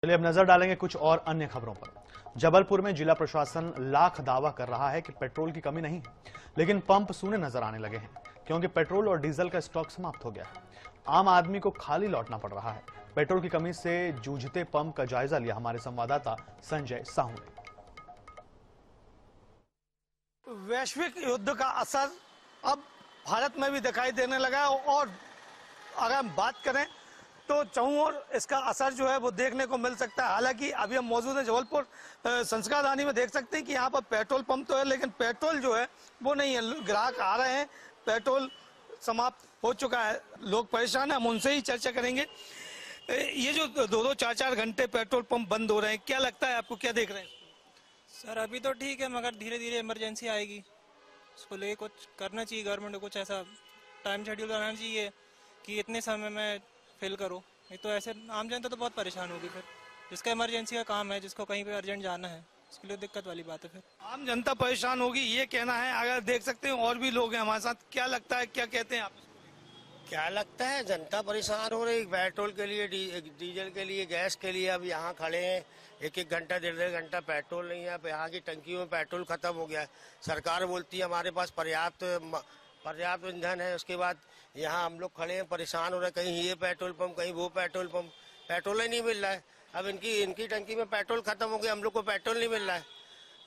चलिए अब नजर डालेंगे कुछ और अन्य खबरों पर। जबलपुर में जिला प्रशासन लाख दावा कर रहा है कि पेट्रोल की कमी नहीं है, लेकिन पंप सूने नजर आने लगे हैं क्योंकि पेट्रोल और डीजल का स्टॉक समाप्त हो गया है। आम आदमी को खाली लौटना पड़ रहा है। पेट्रोल की कमी से जूझते पंप का जायजा लिया हमारे संवाददाता संजय साहू ने। वैश्विक युद्ध का असर अब भारत में भी दिखाई देने लगा है और अगर हम बात करें तो चाहूँ और इसका असर जो है वो देखने को मिल सकता है। हालांकि अभी हम मौजूद हैं जबलपुर संस्कार रानी में, देख सकते हैं कि यहाँ पर पेट्रोल पंप तो है लेकिन पेट्रोल जो है वो नहीं है। ग्राहक आ रहे हैं, पेट्रोल समाप्त हो चुका है, लोग परेशान हैं। हम उनसे ही चर्चा करेंगे। ये जो दो चार चार घंटे पेट्रोल पंप बंद हो रहे हैं, क्या लगता है आपको, क्या देख रहे हैं? सर अभी तो ठीक है, मगर धीरे धीरे इमरजेंसी आएगी, उसको लेके कुछ करना चाहिए। गवर्नमेंट को कुछ ऐसा टाइम शेड्यूल बनाना चाहिए कि इतने समय में फिल करो। नहीं तो ऐसे आम जनता तो बहुत परेशान होगी। फिर जिसका इमरजेंसी का काम है, जिसको कहीं पे अर्जेंट जाना है, उसके लिए दिक्कत वाली बात है। फिर आम जनता परेशान होगी, ये कहना है। अगर देख सकते हैं और भी लोग हैं हमारे साथ, क्या लगता है, क्या कहते हैं आप? क्या लगता है, जनता परेशान हो रही, पेट्रोल के लिए, डीजल के लिए, गैस के लिए। अब यहाँ खड़े हैं, एक एक घंटा डेढ़ घंटा पेट्रोल नहीं है। अब यहाँ की टंकियों में पेट्रोल खत्म हो गया है। सरकार बोलती है हमारे पास पर्याप्त ईंधन है, उसके बाद यहाँ हम लोग खड़े हैं, परेशान हो रहे हैं। कहीं ये पेट्रोल पंप, कहीं वो पेट्रोल पंप, पेट्रोल ही नहीं मिल रहा है। अब इनकी टंकी में पेट्रोल खत्म हो गया, हम लोग को पेट्रोल नहीं मिल रहा है।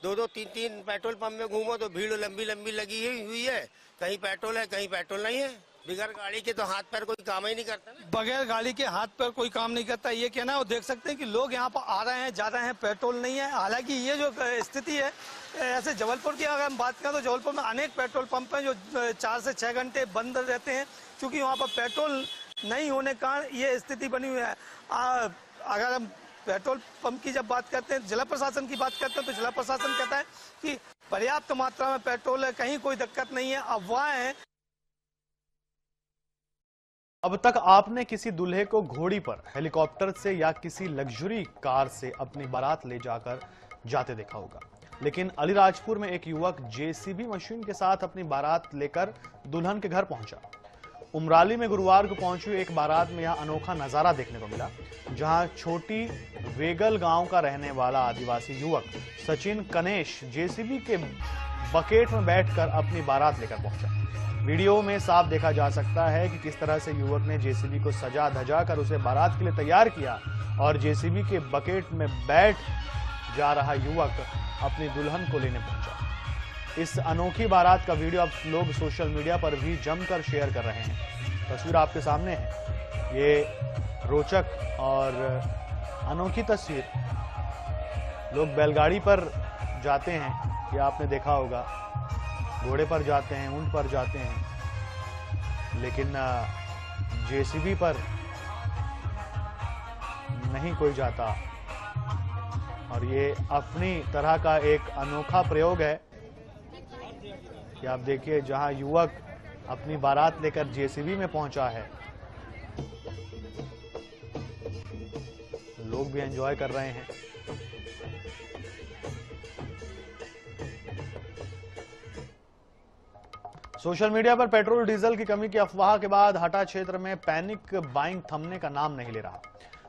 दो तीन पेट्रोल पंप में घूमो तो भीड़ लंबी लगी हुई है। कहीं पेट्रोल है, कहीं पेट्रोल नहीं है। बगैर गाड़ी के तो हाथ पैर कोई काम ही नहीं करता ना। बगैर गाड़ी के हाथ पैर कोई काम नहीं करता, ये कहना है। और देख सकते हैं कि लोग यहाँ पर आ रहे हैं, जा रहे हैं, पेट्रोल नहीं है। हालांकि ये जो स्थिति है, ऐसे जबलपुर की अगर हम बात करें तो जबलपुर में अनेक पेट्रोल पंप हैं जो 4 से 6 घंटे बंद रहते हैं, क्योंकि वहाँ पर पेट्रोल नहीं होने के कारण ये स्थिति बनी हुई है। अगर हम पेट्रोल पंप की जब बात करते हैं, जिला प्रशासन की बात करते हैं, तो जिला प्रशासन कहता है कि पर्याप्त मात्रा में पेट्रोल है, कहीं कोई दिक्कत नहीं है। अफवाहें हैं। अब तक आपने किसी दूल्हे को घोड़ी पर, हेलीकॉप्टर से या किसी लग्जरी कार से अपनी बारात ले जाकर जाते देखा होगा, लेकिन अलीराजपुर में एक युवक जेसीबी मशीन के साथ अपनी बारात लेकर दुल्हन के घर पहुंचा। उमराली में गुरुवार को पहुंची एक बारात में यह अनोखा नजारा देखने को मिला, जहां छोटी वेगल गांव का रहने वाला आदिवासी युवक सचिन कनेश जेसीबी के बकेट में बैठकर अपनी बारात लेकर पहुंचा। वीडियो में साफ देखा जा सकता है कि किस तरह से युवक ने जेसीबी को सजा धजा कर उसे बारात के लिए तैयार किया और जेसीबी के बकेट में बैठ जा रहा युवक अपनी दुल्हन को लेने पहुंचा। इस अनोखी बारात का वीडियो अब लोग सोशल मीडिया पर भी जमकर शेयर कर रहे हैं। तस्वीर आपके सामने है, ये रोचक और अनोखी तस्वीर। लोग बैलगाड़ी पर जाते हैं, ये आपने देखा होगा, घोड़े पर जाते हैं, ऊंट पर जाते हैं, लेकिन जेसीबी पर नहीं कोई जाता। और ये अपनी तरह का एक अनोखा प्रयोग है कि आप देखिए, जहां युवक अपनी बारात लेकर जेसीबी में पहुंचा है, लोग भी एंजॉय कर रहे हैं। सोशल मीडिया पर पेट्रोल डीजल की कमी की अफवाह के बाद हटा क्षेत्र में पैनिक बाइंग थमने का नाम नहीं ले रहा।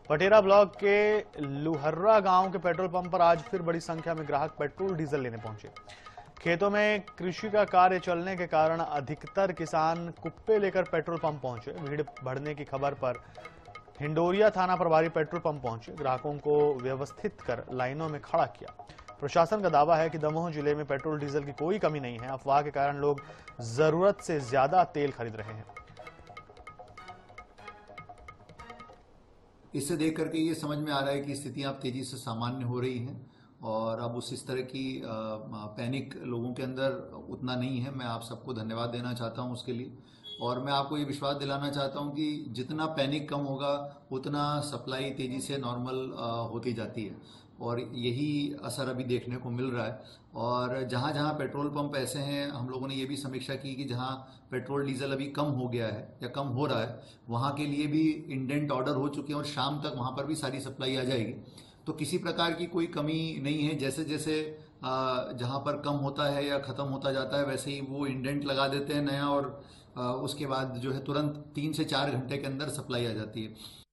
पटेरा ब्लॉक के लुहर्रा गांव के पेट्रोल पंप पर आज फिर बड़ी संख्या में ग्राहक पेट्रोल डीजल लेने पहुंचे। खेतों में कृषि का कार्य चलने के कारण अधिकतर किसान कुप्पे लेकर पेट्रोल पंप पहुंचे। भीड़ बढ़ने की खबर पर हिंडोरिया थाना प्रभारी पेट्रोल पंप पहुंचे, ग्राहकों को व्यवस्थित कर लाइनों में खड़ा किया। प्रशासन का दावा है कि दमोह जिले में पेट्रोल डीजल की कोई कमी नहीं है। अफवाह के कारण लोग जरूरत से ज्यादा तेल खरीद रहे हैं। इससे देख करके ये समझ में आ रहा है कि स्थितियां अब तेजी से सामान्य हो रही हैं और अब इस तरह की पैनिक लोगों के अंदर उतना नहीं है। मैं आप सबको धन्यवाद देना चाहता हूं उसके लिए, और मैं आपको ये विश्वास दिलाना चाहता हूं कि जितना पैनिक कम होगा उतना सप्लाई तेजी से नॉर्मल होती जाती है, और यही असर अभी देखने को मिल रहा है। और जहां जहां पेट्रोल पंप ऐसे हैं, हम लोगों ने ये भी समीक्षा की कि जहां पेट्रोल डीजल अभी कम हो गया है या कम हो रहा है, वहां के लिए भी इंडेंट ऑर्डर हो चुके हैं और शाम तक वहां पर भी सारी सप्लाई आ जाएगी। तो किसी प्रकार की कोई कमी नहीं है। जैसे जैसे जहां पर कम होता है या खत्म होता जाता है, वैसे ही वो इंडेंट लगा देते हैं नया, और उसके बाद जो है तुरंत 3 से 4 घंटे के अंदर सप्लाई आ जाती है।